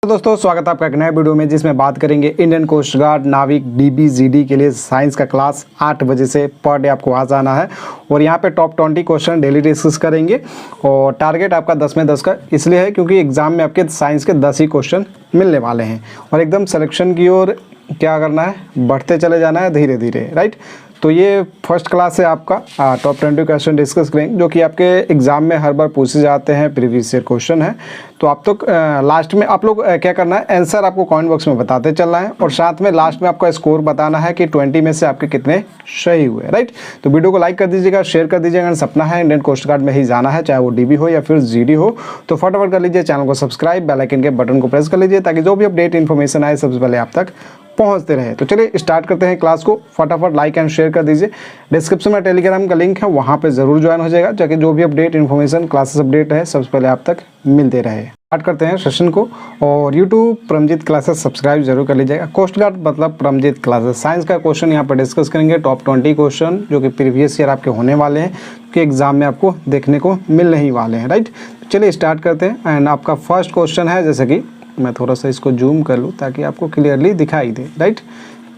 दोस्तों स्वागत है आपका एक नए वीडियो में, जिसमें बात करेंगे इंडियन कोस्ट गार्ड नाविक डीबी जीडी के लिए साइंस का क्लास 8 बजे से पर डे आपको आ जाना है। और यहाँ पे टॉप 20 क्वेश्चन डेली डिस्कस करेंगे और टारगेट आपका 10 में 10 का इसलिए है क्योंकि एग्जाम में आपके साइंस के 10 ही क्वेश्चन मिलने वाले हैं और एकदम सिलेक्शन की ओर क्या करना है, बढ़ते चले जाना है धीरे धीरे, राइट। तो ये फर्स्ट क्लास है आपका टॉप 20 क्वेश्चन डिस्कस करेंगे जो कि आपके एग्जाम में हर बार पूछे जाते हैं, प्रीवियस ईयर क्वेश्चन है। तो आप तो लास्ट में आप लोग क्या करना है, आंसर आपको कमेंट बॉक्स में बताते चलना है और साथ में लास्ट में आपका स्कोर बताना है कि 20 में से आपके कितने सही हुए, राइट। तो वीडियो को लाइक कर दीजिएगा, शेयर कर दीजिएगा। सपना है इंडियन कोस्ट गार्ड में ही जाना है, चाहे वो डीबी हो या फिर जीडी हो, तो फटाफट कर लीजिए चैनल को सब्सक्राइब, बेल आइकन के बटन को प्रेस कर लीजिए ताकि जो भी अपडेट इन्फॉर्मेशन आए सबसे पहले आप तक पहुंचते रहे। तो चलिए स्टार्ट करते हैं क्लास को। फटाफट लाइक एंड शेयर कर दीजिए। डिस्क्रिप्शन में टेलीग्राम का लिंक है, वहां पे जरूर ज्वाइन हो जाएगा ताकि जो भी अपडेट इन्फॉर्मेशन क्लासेस अपडेट है सबसे पहले आप तक मिलते रहे। स्टार्ट करते हैं सेशन को और यूट्यूब प्रमजीत क्लासेस सब्सक्राइब जरूर कर लीजिएगा। कोस्ट गार्ड मतलब प्रमजीत क्लासेस। साइंस का क्वेश्चन यहाँ पर डिस्कस करेंगे, टॉप 20 क्वेश्चन जो कि प्रीवियस ईयर आपके होने वाले हैं, कि एग्जाम में आपको देखने को मिलने ही वाले हैं, राइट। चलिए स्टार्ट करते हैं। एंड आपका फर्स्ट क्वेश्चन है, जैसे कि मैं थोड़ा सा इसको जूम कर लूँ ताकि आपको क्लियरली दिखाई दे, राइट।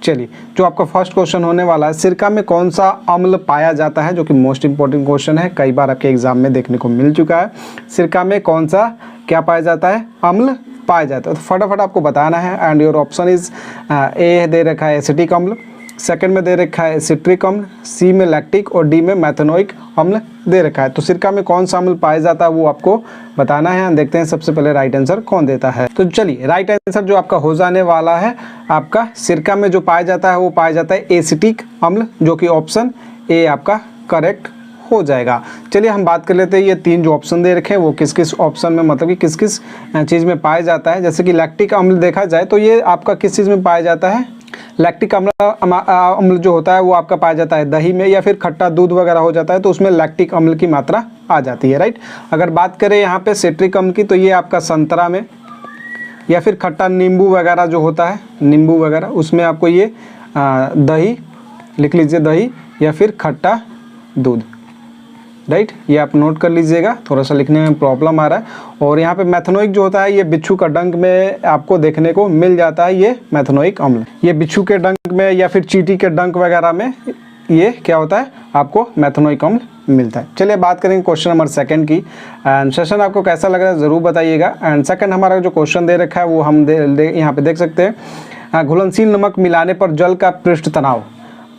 चलिए जो आपका फर्स्ट क्वेश्चन होने वाला है, सिरका में कौन सा अम्ल पाया जाता है, जो कि मोस्ट इंपॉर्टेंट क्वेश्चन है, कई बार आपके एग्जाम में देखने को मिल चुका है। सिरका में कौन सा क्या पाया जाता है, अम्ल पाया जाता है। तो फटाफट आपको बताना है। And your option is A दे रखा है एसिटिक अम्ल, सेकंड में दे रखा है सिट्रिक अम्ल, सी में लैक्टिक और डी में मैथेनोइक अम्ल दे रखा है। तो सिरका में कौन सा अम्ल पाया जाता है वो आपको बताना है। देखते हैं सबसे पहले राइट आंसर कौन देता है। तो चलिए राइट आंसर जो आपका हो जाने वाला है, आपका सिरका में जो पाया जाता है वो पाया जाता है एसिटिक अम्ल, जो कि ऑप्शन ए आपका करेक्ट हो जाएगा। चलिए हम बात कर लेते हैं ये तीन जो ऑप्शन दे रखे हैं वो किस किस ऑप्शन में, मतलब कि किस किस चीज़ में पाया जाता है। जैसे कि लैक्टिक अम्ल देखा जाए तो ये आपका किस चीज़ में पाया जाता है, लैक्टिक अम्ल जो होता है वो आपका पाया जाता है दही में, या फिर खट्टा दूध वगैरह हो जाता है तो उसमें लैक्टिक अम्ल की मात्रा आ जाती है, राइट। अगर बात करें यहाँ पे सिट्रिक अम्ल की, तो ये आपका संतरा में, या फिर खट्टा नींबू वगैरह जो होता है, नींबू वगैरह उसमें आपको ये दही लिख लीजिए, दही या फिर खट्टा दूध, राइट। ये आप नोट कर लीजिएगा, थोड़ा सा लिखने में प्रॉब्लम आ रहा है। और यहाँ पे मैथेनोइक जो होता है ये बिच्छू का डंक में आपको देखने को मिल जाता है, ये मैथेनोइक अम्ल। ये बिच्छू के डंक में या फिर चींटी के डंक वगैरह में ये क्या होता है, आपको मैथेनोइक अम्ल मिलता है। चलिए बात करेंगे क्वेश्चन नंबर सेकंड की। एंड सेशन आपको कैसा लग रहा है ज़रूर बताइएगा। एंड सेकंड हमारा जो क्वेश्चन दे रखा है वो हम यहाँ पे देख सकते हैं। घुलनशील नमक मिलाने पर जल का पृष्ठ तनाव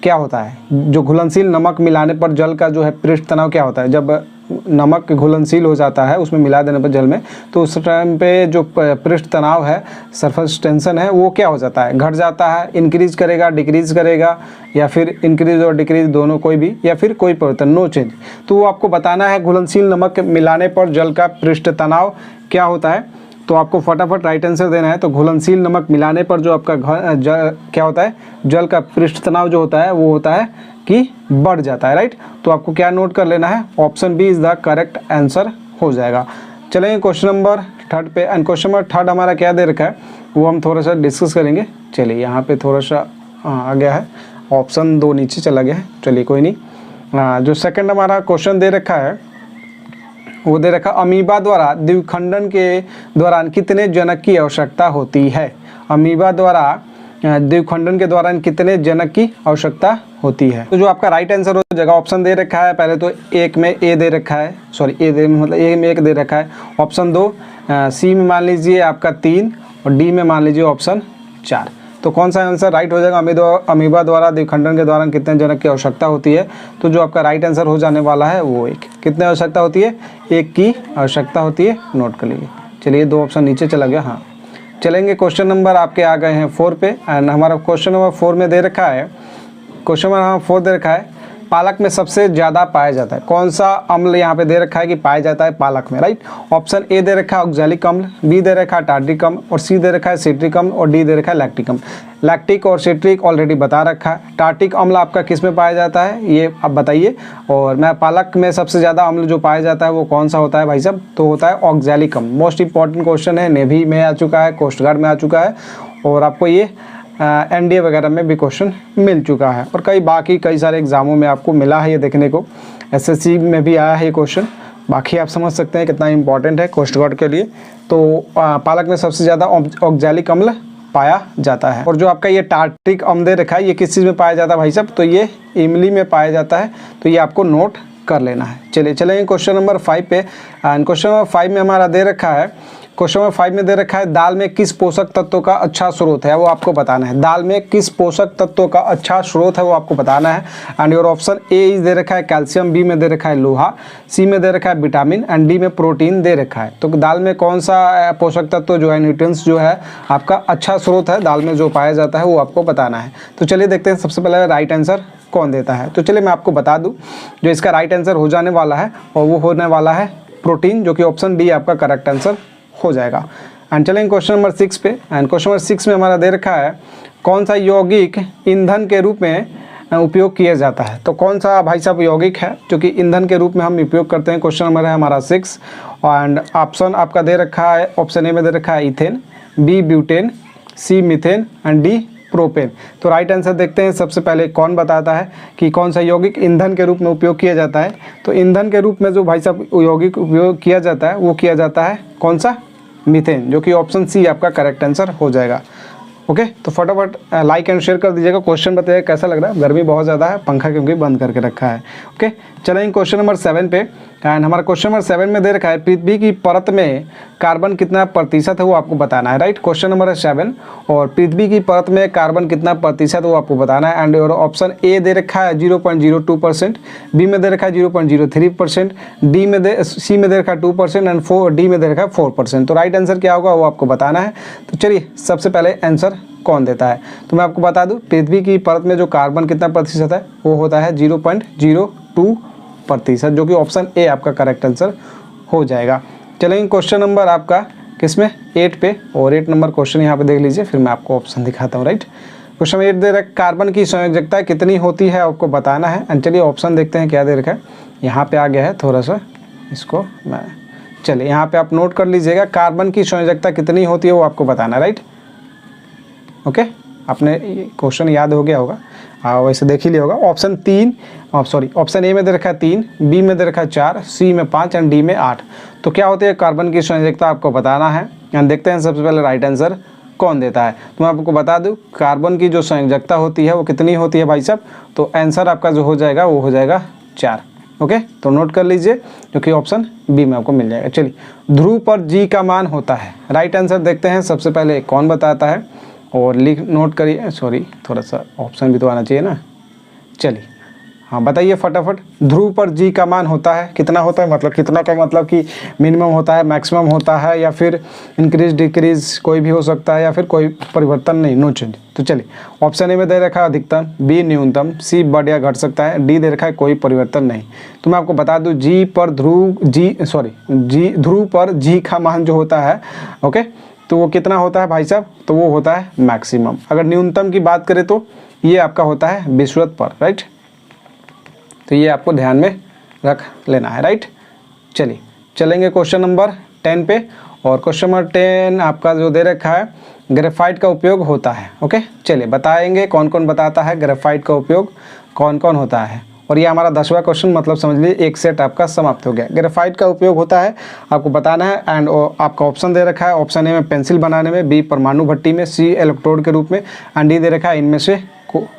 क्या होता है। जो घुलनशील नमक मिलाने पर जल का जो है पृष्ठ तनाव क्या होता है, जब नमक घुलनशील हो जाता है उसमें मिला देने पर जल में, तो उस टाइम पे जो पृष्ठ तनाव है, सरफेस टेंशन है, वो क्या हो जाता है, घट जाता है, इंक्रीज करेगा, डिक्रीज करेगा, या फिर इंक्रीज और डिक्रीज दोनों कोई भी, या फिर कोई परिवर्तन, नो चेंज। तो वो आपको बताना है घुलनशील नमक मिलाने पर जल का पृष्ठ तनाव क्या होता है। तो आपको फटाफट राइट आंसर देना है। तो घुलनशील नमक मिलाने पर जो आपका क्या होता है, जल का पृष्ठ तनाव जो होता है वो होता है कि बढ़ जाता है, राइट। तो आपको क्या नोट कर लेना है, option B is the correct answer हो जाएगा। चलेंगे क्वेश्चन नंबर थर्ड पे। एंड क्वेश्चन नंबर थर्ड हमारा क्या दे रखा है वो हम थोड़ा सा डिस्कस करेंगे। चलिए यहाँ पे थोड़ा सा आ गया है, ऑप्शन 2 नीचे चला गया है, चलिए कोई नहीं। जो सेकेंड हमारा क्वेश्चन दे रखा है वो दे रखा, अमीबा द्वारा द्विखंडन के दौरान कितने जनक की आवश्यकता होती है। अमीबा द्वारा द्विखंडन के दौरान कितने जनक की आवश्यकता होती है। तो जो आपका राइट आंसर हो जाएगा, ऑप्शन दे रखा है पहले तो एक में ए दे रखा है, सॉरी ए दे मतलब ए में 1 दे रखा है, ऑप्शन 2, सी में मान लीजिए आपका 3 और डी में मान लीजिए ऑप्शन 4। तो कौन सा आंसर राइट हो जाएगा, अमीबा द्वारा द्विखंडन के दौरान कितने जनक की आवश्यकता होती है। तो जो आपका राइट आंसर हो जाने वाला है वो 1। कितने आवश्यकता होती है, 1 की आवश्यकता होती है, नोट कर लीजिए। चलिए 2 ऑप्शन नीचे चला गया। हाँ चलेंगे क्वेश्चन नंबर आपके आ गए हैं 4 पे। एंड हमारा क्वेश्चन नंबर 4 में दे रखा है, क्वेश्चन नंबर 4 दे रखा है, पालक में सबसे ज़्यादा पाया जाता है। कौन सा अम्ल यहाँ पे दे रखा है कि पाया जाता है पालक में, राइट। ऑप्शन ए दे रखा है ऑक्सैलिक अम्ल, बी दे रखा है टार्ट्रिक अम्ल, और सी दे रखा है सिट्रिक अम्ल, और डी दे रखा है लैक्टिक अम्ल। लैक्टिक और सिट्रिक ऑलरेडी बता रखा है। टार्ट्रिक अम्ल आपका किस में पाया जाता है ये आप बताइए। और मैं पालक में सबसे ज़्यादा अम्ल जो पाया जाता है वो कौन सा होता है भाई साहब, तो होता है ऑक्सैलिक अम्ल। मोस्ट इंपॉर्टेंट क्वेश्चन है, नेवी में आ चुका है, कोस्ट गार्ड में आ चुका है, और आपको ये एनडीए वगैरह में भी क्वेश्चन मिल चुका है, और कई सारे एग्जामों में आपको मिला है ये देखने को। एसएससी में भी आया है ये क्वेश्चन। बाकी आप समझ सकते हैं कितना इंपॉर्टेंट है कोस्ट गार्ड के लिए। तो पालक में सबसे ज़्यादा ऑक्जैलिक अम्ल पाया जाता है। और जो आपका ये टार्ट्रिक अम्ल दे रखा है ये किस चीज़ में पाया जाता है भाई साहब, तो ये इमली में पाया जाता है, तो ये आपको नोट कर लेना है। चलिए चलेंगे क्वेश्चन नंबर 5 पे। एंड क्वेश्चन नंबर 5 में हमारा दे रखा है, क्वेश्चन नंबर 5 में दे रखा है दाल में किस पोषक तत्व का अच्छा स्रोत है वो आपको बताना है। दाल में किस पोषक तत्व का अच्छा स्रोत है वो आपको बताना है। And your option A is they रखा है कैल्शियम, बी में दे रखा है लोहा, सी में दे रखा है विटामिन एंड डी में प्रोटीन दे रखा है। तो दाल में कौन सा पोषक तत्व जो है, न्यूट्रिएंट्स जो है आपका अच्छा स्रोत है दाल में जो पाया जाता है वो आपको बताना है। तो चलिए देखते हैं सबसे पहले राइट आंसर कौन देता है। तो चलिए मैं आपको बता दूं जो इसका राइट आंसर हो जाने वाला है और वो होने वाला है प्रोटीन, जो कि ऑप्शन डी आपका करेक्ट आंसर हो जाएगा। एंड चलेंगे क्वेश्चन नंबर 6 पे। एंड क्वेश्चन नंबर 6 में हमारा दे रखा है कौन सा यौगिक ईंधन के रूप में उपयोग किया जाता है। तो कौन सा भाई साहब यौगिक है जो कि ईंधन के रूप में हम उपयोग करते हैं। क्वेश्चन नंबर है हमारा 6 एंड ऑप्शन आपका दे रखा है, ऑप्शन ए में दे रखा है ethane, B butane, C methane and D propane. तो राइट आंसर देखते हैं सबसे पहले कौन बताता है कि कौन सा यौगिक ईंधन के रूप में उपयोग किया जाता है। तो ईंधन के रूप में जो भाई साहब यौगिक उपयोग किया जाता है वो किया जाता है कौन सा, मीथेन, जो कि ऑप्शन सी आपका करेक्ट आंसर हो जाएगा। ओके, तो फटाफट लाइक एंड शेयर कर दीजिएगा। क्वेश्चन बताइए कैसा लग रहा है, गर्मी बहुत ज़्यादा है, पंखा क्योंकि बंद करके रखा है। ओके, चलेंगे क्वेश्चन नंबर 7 पे। एंड हमारा क्वेश्चन नंबर 7 में दे रखा है पृथ्वी की परत में कार्बन कितना प्रतिशत है वो आपको बताना है। राइट, क्वेश्चन नंबर है 7 और पृथ्वी की परत में कार्बन कितना प्रतिशत वो आपको बताना है। एंड ऑप्शन ए दे रखा है 0.02%, बी में दे रखा है 0.03%, डी में सी में दे रखा है 2% एंड डी में दे रखा है 4%। तो राइट आंसर क्या होगा वो आपको बताना है। तो चलिए सबसे पहले आंसर कौन देता है, तो मैं आपको बता दूं पृथ्वी की परत में जो कार्बन कितना प्रतिशत है वो होता है 0.02%, जो कि ऑप्शन ए आपका करेक्ट आंसर हो जाएगा। चलेंगे क्वेश्चन नंबर आपका किसमें, 8 पे। और 8 नंबर क्वेश्चन यहाँ पे देख लीजिए, फिर मैं आपको ऑप्शन दिखाता हूँ। राइट, क्वेश्चन 8 दे रखा कार्बन की संयोजकता कितनी होती है आपको बताना है। एंड चलिए ऑप्शन देखते हैं क्या दे रखा है, यहाँ पे आ गया है थोड़ा सा, इसको मैं चलिए यहाँ पे आप नोट कर लीजिएगा, कार्बन की संयोजकता कितनी होती है वो आपको बताना है। राइट, ओके, आपने क्वेश्चन याद हो गया होगा, वैसे देख ही लिया होगा। ऑप्शन ऑप्शन ए में दे रखा है 3, बी में दे रखा है 4, सी में 5 एंड डी में 8। तो क्या होती है कार्बन की संयोजकता आपको बताना है। एंड देखते हैं सबसे पहले राइट आंसर कौन देता है। तो मैं आपको बता दूं कार्बन की जो संयोजकता होती है वो कितनी होती है भाई साहब, तो आंसर आपका जो हो जाएगा वो हो जाएगा 4। ओके, तो नोट कर लीजिए, जो कि ऑप्शन बी में आपको मिल जाएगा। चलिए, ध्रुव पर जी का मान होता है। राइट आंसर देखते हैं सबसे पहले कौन बताता है और नोट करिए, थोड़ा सा ऑप्शन भी तो आना चाहिए ना। चलिए हाँ बताइए फटाफट, ध्रुव पर जी का मान होता है कितना होता है, मतलब कितना का मतलब कि मिनिमम होता है, मैक्सिमम होता है, या फिर इंक्रीज डिक्रीज कोई भी हो सकता है, या फिर कोई परिवर्तन नहीं, नो चेंज। तो चलिए ऑप्शन ए में दे रखा है अधिकतम, बी न्यूनतम, सी बढ़ या घट सकता है, डी दे रखा है कोई परिवर्तन नहीं। तो मैं आपको बता दूं ध्रुव पर जी का मान जो होता है, ओके, तो वो कितना होता है भाई साहब, तो वो होता है मैक्सिमम। अगर न्यूनतम की बात करें तो ये आपका होता है विषुवत पर। राइट, तो ये आपको ध्यान में रख लेना है। राइट, चलिए चलेंगे क्वेश्चन नंबर 10 पे। और क्वेश्चन नंबर 10 आपका जो दे रखा है ग्रेफाइट का उपयोग होता है। ओके, चलिए बताएंगे कौन कौन बताता है ग्रेफाइट का उपयोग कौन कौन होता है। और ये हमारा 10वां क्वेश्चन, मतलब समझ लीजिए एक सेट आपका समाप्त हो गया। ग्रेफाइट का उपयोग होता है आपको बताना है। एंड आपका ऑप्शन दे रखा है, ऑप्शन ए में पेंसिल बनाने में, बी परमाणु भट्टी में, सी इलेक्ट्रोड के रूप में एंड डी दे रखा है इनमें से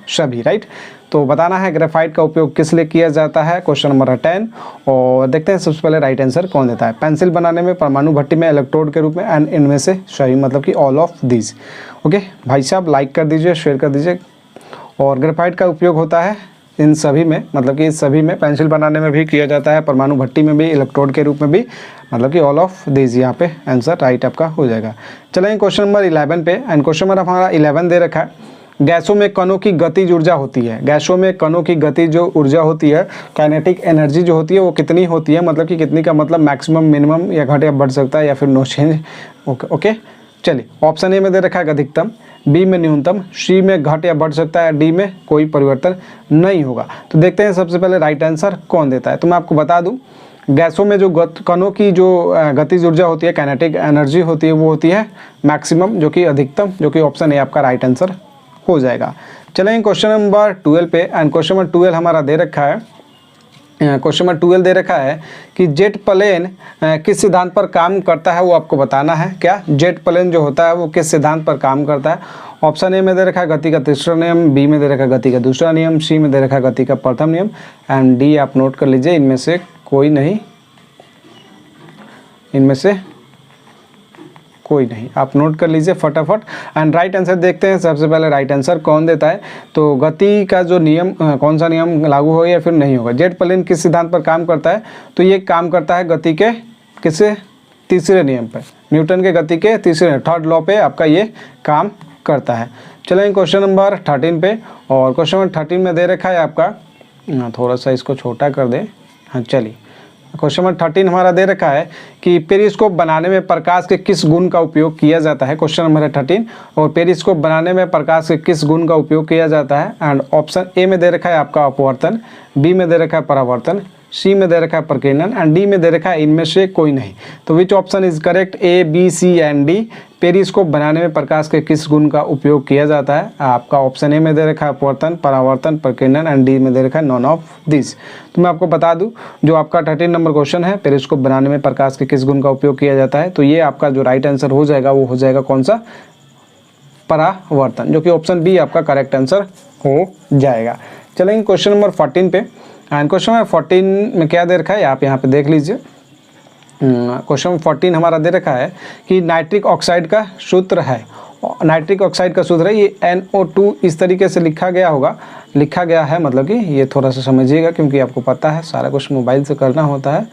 सभी। राइट, तो बताना है ग्रेफाइट का उपयोग किस लिए किया जाता है, क्वेश्चन नंबर 10। और देखते हैं सबसे पहले राइट आंसर कौन देता है। पेंसिल बनाने में, परमाणु भट्टी में, इलेक्ट्रोड के रूप में एंड इनमें से सही, मतलब कि ऑल ऑफ दीज। ओके भाई साहब, लाइक कर दीजिए, शेयर कर दीजिए। और ग्रेफाइट का उपयोग होता है इन सभी में, मतलब कि इस सभी में, पेंसिल बनाने में भी किया जाता है, परमाणु भट्टी में भी, इलेक्ट्रोड के रूप में भी, मतलब कि ऑल ऑफ दीज। यहाँ पे आंसर राइट आपका हो जाएगा। चलेंगे क्वेश्चन नंबर 11 पे। एंड क्वेश्चन नंबर हमारा 11 दे रखा है, गैसों में कणों की गतिज ऊर्जा होती है। गैसों में कणों की गति जो ऊर्जा होती है, काइनेटिक एनर्जी जो होती है वो कितनी होती है, मतलब कि कितनी का मतलब मैक्सिमम, मिनिमम, या घट या बढ़ सकता है, या फिर नो चेंज। ओके, चलिए ऑप्शन ए में दे रखा है अधिकतम, बी में न्यूनतम, सी में घट या बढ़ सकता है, डी में कोई परिवर्तन नहीं होगा। तो देखते हैं सबसे पहले राइट आंसर कौन देता है। तो मैं आपको बता दूं गैसों में जो कणों की जो गतिज ऊर्जा होती है, काइनेटिक एनर्जी होती है, वो होती है मैक्सिमम, जो कि अधिकतम, जो कि ऑप्शन ए आपका राइट आंसर हो जाएगा। चलेंगे क्वेश्चन नंबर 12 पे। एंड क्वेश्चन नंबर 12 हमारा दे रखा है क्वेश्चन नंबर 12 दे रखा है कि जेट प्लेन किस सिद्धांत पर काम करता है, वो आपको बताना है। क्या जेट प्लेन जो होता है वो किस सिद्धांत पर काम करता है? ऑप्शन ए में दे रखा है गति का तीसरा नियम, बी में दे रखा है गति का दूसरा नियम, सी में दे रखा है गति का प्रथम नियम एंड डी आप नोट कर लीजिए, इनमें से कोई नहीं, इनमें से कोई नहीं, आप नोट कर लीजिए फटाफट। एंड राइट आंसर देखते हैं, सबसे पहले राइट आंसर कौन देता है। तो गति का जो नियम कौन सा नियम लागू होगा या फिर नहीं होगा। जेट प्लेन किस सिद्धांत पर काम करता है? तो ये काम करता है गति के किससे तीसरे नियम पर, न्यूटन के गति के तीसरे थर्ड लॉ पे आपका ये काम करता है। चलेंगे क्वेश्चन नंबर 13 पे, और क्वेश्चन नंबर 13 में दे रखा है आपका, थोड़ा सा इसको छोटा कर दे, हाँ चलिए। क्वेश्चन नंबर 13 हमारा दे रखा है कि पेरिस्कोप बनाने में प्रकाश के किस गुण का उपयोग किया जाता है। क्वेश्चन नंबर 13, और पेरिस्कोप बनाने में प्रकाश के किस गुण का उपयोग किया जाता है। एंड ऑप्शन ए में दे रखा है आपका अपवर्तन, बी में दे रखा है परावर्तन, सी में दे रखा है प्रकीर्णन एंड डी में दे रखा है इनमें से कोई नहीं। तो which option is correct? A, B, C and D. Periscope बनाने में प्रकाश के किस गुण का उपयोग किया जाता है? आपका ऑप्शन ए में दे रखा है अपवर्तन, परावर्तन, प्रकीर्णन एंड डी में दे रखा है नॉन ऑफ दिस। तो मैं आपको बता दूं, जो आपका 13 नंबर क्वेश्चन है, पेरिस्कोप बनाने में प्रकाश के किस गुण का उपयोग किया जाता है, तो ये आपका जो राइट आंसर हो जाएगा वो हो जाएगा कौन सा? परावर्तन, जो कि ऑप्शन बी आपका करेक्ट आंसर हो जाएगा। चलेंगे क्वेश्चन नंबर 14 पे, एंड क्वेश्चन नंबर 14 में क्या दे रखा है आप यहाँ पे देख लीजिए। क्वेश्चन नंबर 14 हमारा दे रखा है कि नाइट्रिक ऑक्साइड का सूत्र है, नाइट्रिक ऑक्साइड का सूत्र है ये NO2 इस तरीके से लिखा गया होगा, लिखा गया है, मतलब कि ये थोड़ा सा समझिएगा क्योंकि आपको पता है सारा कुछ मोबाइल से करना होता है।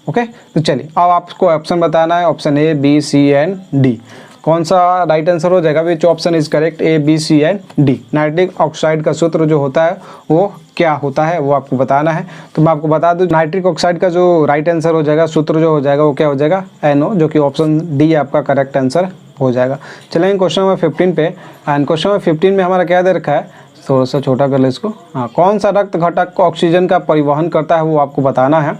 ओके, तो चलिए अब आपको ऑप्शन बताना है, option A, B, C and D. कौन सा राइट आंसर हो जाएगा? Which option is correct? A, B, C and D. Nitric oxide का सूत्र जो होता है वो क्या होता है वो आपको बताना है। तो मैं आपको बता दूं, नाइट्रिक ऑक्साइड का जो राइट आंसर हो जाएगा, सूत्र जो हो जाएगा वो क्या हो जाएगा? NO, जो कि ऑप्शन डी आपका करेक्ट आंसर हो जाएगा। चलेंगे क्वेश्चन नंबर 15 पे, एंड क्वेश्चन नंबर 15 में हमारा क्या दे रखा है, थोड़ा सा छोटा कर ले इसको। हाँ, कौन सा रक्त घटक ऑक्सीजन का परिवहन करता है वो आपको बताना है।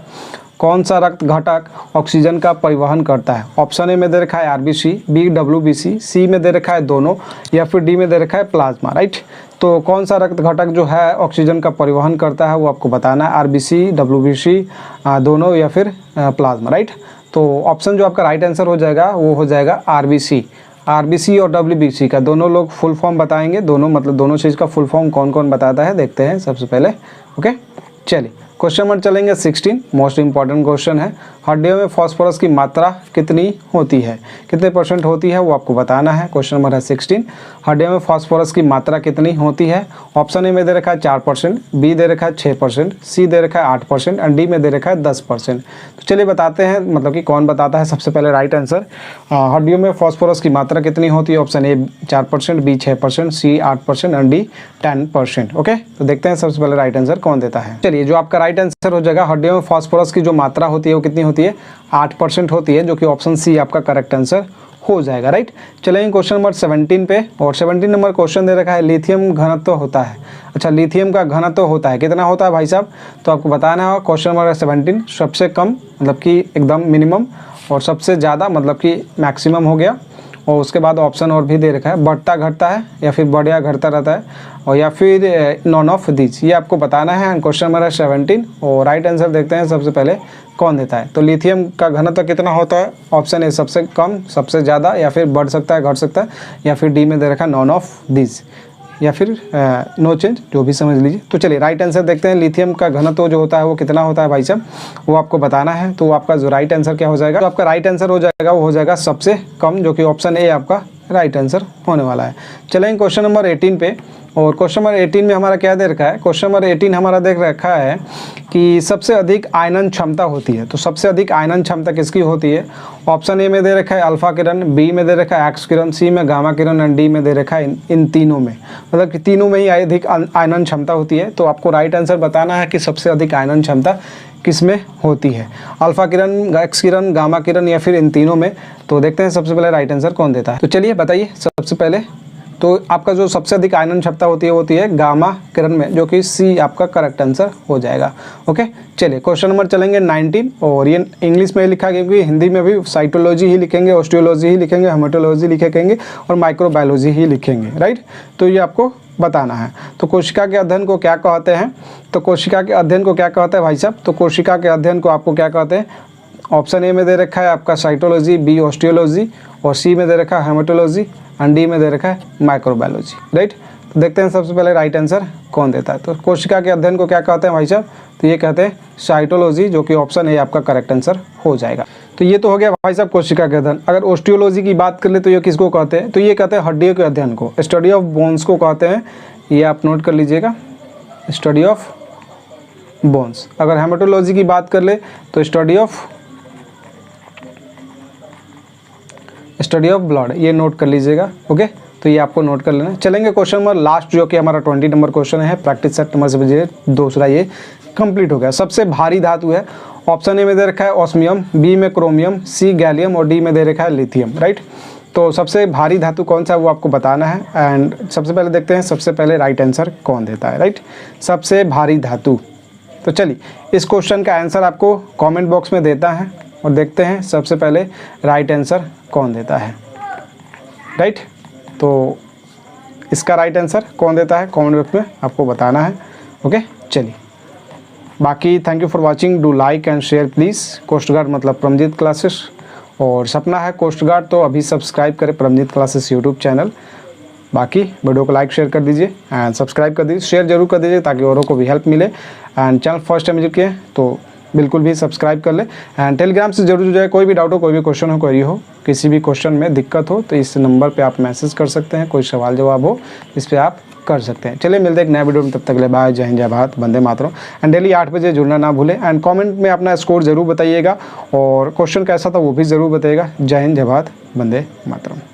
कौन सा रक्त घटक ऑक्सीजन का परिवहन करता है? ऑप्शन ए में दे रखा है RBC, बी WBC, सी में दे रखा है दोनों या फिर डी में दे रखा है प्लाज्मा, राइट। तो कौन सा रक्त घटक जो है ऑक्सीजन का परिवहन करता है वो आपको बताना है। RBC, WBC, दोनों या फिर प्लाज्मा, राइट। तो ऑप्शन जो आपका राइट आंसर हो जाएगा वो हो जाएगा RBC। RBC और WBC का दोनों लोग फुल फॉर्म बताएंगे, दोनों मतलब दोनों चीज़ का फुल फॉर्म कौन कौन बताता है देखते हैं सबसे पहले। ओके, चलिए क्वेश्चन नंबर चलेंगे 16, मोस्ट इंपॉर्टेंट क्वेश्चन है। हड्डियों में फास्फोरस की मात्रा कितनी होती है, कितने % होती है वो आपको बताना है। क्वेश्चन नंबर है 16, हड्डियों में फास्फोरस की मात्रा कितनी होती है। ऑप्शन ए में दे रखा है 4%, बी दे रखा है 6%, सी दे रखा है 8% एंड डी में दे रखा है 10%। तो चलिए बताते हैं, मतलब कि कौन बताता है सबसे पहले राइट आंसर। हड्डियों में फास्फोरस की मात्रा कितनी होती है? Option A 4%, B 6%, C 8% and D 10%। Okay, तो देखते हैं सबसे पहले राइट आंसर कौन देता है। चलिए, जो आपका राइट आंसर हो जाएगा, हड्डियों में फास्फोरस की जो मात्रा होती है वो कितनी होती है? 8% होती है, जो कि ऑप्शन सी आपका करेक्ट आंसर हो जाएगा, राइट। चलेंगे क्वेश्चन नंबर 17 पे, और 17 नंबर क्वेश्चन दे रखा है लिथियम घनत्व होता है। अच्छा, लिथियम का घनत्व होता है, कितना होता है भाई साहब? तो आपको बताना है। क्वेश्चन नंबर 17, सबसे कम मतलब कि एकदम मिनिमम, और सबसे ज़्यादा मतलब कि मैक्सिमम हो गया, और उसके बाद ऑप्शन और भी दे रखा है, बढ़ता घटता है या फिर बढ़ या घटता रहता है, और या फिर नॉन ऑफ दिस, ये आपको बताना है। क्वेश्चन नंबर 17, और राइट आंसर देखते हैं सबसे पहले कौन देता है। तो लिथियम का घनत्व कितना होता है? ऑप्शन ए सबसे कम, सबसे ज़्यादा, या फिर बढ़ सकता है, घट सकता है, या फिर डी में दे रखा है नॉन ऑफ दिस, या फिर नो चेंज, जो भी समझ लीजिए। तो चलिए राइट आंसर देखते हैं, लिथियम का घनत्व जो होता है वो कितना होता है भाई साहब, वो आपको बताना है। तो आपका जो राइट आंसर क्या हो जाएगा, तो आपका राइट आंसर हो जाएगा वो हो जाएगा सबसे कम, जो कि ऑप्शन ए आपका राइट आंसर होने वाला है। चलेंगे क्वेश्चन नंबर 18 पे, और क्वेश्चन नंबर 18 में हमारा क्या दे रखा है? क्वेश्चन नंबर 18 हमारा देख रखा है कि सबसे अधिक आयनन क्षमता होती है। तो सबसे अधिक आयनन क्षमता किसकी होती है? ऑप्शन ए में दे रखा है अल्फा किरण, बी में दे रखा है एक्स किरण, सी में गामा किरण एंड डी में दे रखा है इन तीनों में, मतलब कि तीनों में ही अधिक आयनन क्षमता होती है। तो आपको राइट आंसर बताना है कि सबसे अधिक आयनन क्षमता किस में होती है, अल्फा किरण, एक्स किरण, गामा किरण, या फिर इन तीनों में। तो देखते हैं सबसे पहले राइट आंसर कौन देता है। तो चलिए बताइए सबसे पहले। तो आपका जो सबसे अधिक आयनन क्षमता होती है गामा किरण में, जो कि सी आपका करेक्ट आंसर हो जाएगा। ओके, चलिए क्वेश्चन नंबर चलेंगे 19, और ये इंग्लिश में लिखा गया, क्योंकि हिंदी में भी साइटोलॉजी ही लिखेंगे, ऑस्टियोलॉजी ही लिखेंगे, हेमेटोलॉजी लिखेंगे और माइक्रोबायोलॉजी ही लिखेंगे, राइट। तो ये आपको बताना है। तो कोशिका के अध्ययन को क्या कहते हैं? तो कोशिका के अध्ययन को क्या कहते हैं भाई साहब? तो कोशिका के अध्ययन को आपको क्या कहते हैं? ऑप्शन ए में दे रखा है आपका साइटोलॉजी, बी ऑस्टियोलॉजी, और सी में दे रखा है हेमेटोलॉजी, एंड डी में दे रखा है माइक्रोबायोलॉजी, राइट। तो देखते हैं सबसे पहले राइट आंसर कौन देता है। तो कोशिका के अध्ययन को क्या कहते हैं भाई साहब? तो ये कहते हैं साइटोलॉजी, जो कि ऑप्शन ए आपका करेक्ट आंसर हो जाएगा। तो ये तो हो गया भाई साहब कोशिका के अध्ययन। अगर ऑस्टियोलॉजी की बात कर ले तो ये किसको कहते हैं? तो ये कहते हैं हड्डियों के अध्ययन को, स्टडी ऑफ बोन्स को कहते हैं। ये आप नोट कर लीजिएगा, स्टडी ऑफ बोन्स। अगर हेमेटोलॉजी की बात कर ले तो स्टडी ऑफ ब्लड, ये नोट कर लीजिएगा। ओके, तो ये आपको नोट कर लेना। चलेंगे क्वेश्चन नंबर लास्ट, जो कि हमारा 20 नंबर क्वेश्चन है। प्रैक्टिस सेट नंबर से दूसरा ये कंप्लीट हो गया। सबसे भारी धातु है, ऑप्शन ए में दे रखा है ऑस्मियम, बी में क्रोमियम, सी गैलियम, और डी में दे रखा है लिथियम, राइट। तो सबसे भारी धातु कौन सा है वो आपको बताना है। एंड सबसे पहले देखते हैं सबसे पहले राइट आंसर कौन देता है, राइट। सबसे भारी धातु, तो चलिए इस क्वेश्चन का आंसर आपको कमेंट बॉक्स में देता है और देखते हैं सबसे पहले राइट आंसर कौन देता है, राइट। तो इसका राइट आंसर कौन देता है कमेंट बॉक्स में आपको बताना है। ओके, चलिए बाकी thank you for watching, do like and share please. Coast guard मतलब परमजीत क्लासेस, और सपना है कोस्ट गार्ड, तो अभी सब्सक्राइब करें परमजीत क्लासेस यूट्यूब चैनल। बाकी वीडियो को लाइक शेयर कर दीजिए एंड सब्सक्राइब कर दीजिए, शेयर जरूर कर दीजिए ताकि औरों को भी हेल्प मिले। And channel first time visit किए तो बिल्कुल भी सब्सक्राइब कर ले। एंड टेलीग्राम से जरूर जुड़े, कोई भी डाउट हो, कोई भी क्वेश्चन हो, क्वेरी हो, किसी भी क्वेश्चन में दिक्कत हो तो इस नंबर पे आप मैसेज कर सकते हैं। कोई सवाल जवाब हो इस पर आप कर सकते हैं। चलिए मिलते हैं एक नया वीडियो में, तब तक के लिए बाय, जय हिंद, जय भारत, वंदे मातरम। एंड डेली 8 बजे जुड़ना ना भूलें। एंड कमेंट में अपना स्कोर जरूर बताइएगा और क्वेश्चन कैसा था वो भी ज़रूर बताइएगा। जय हिंद, जय भारत, वंदे मातरम।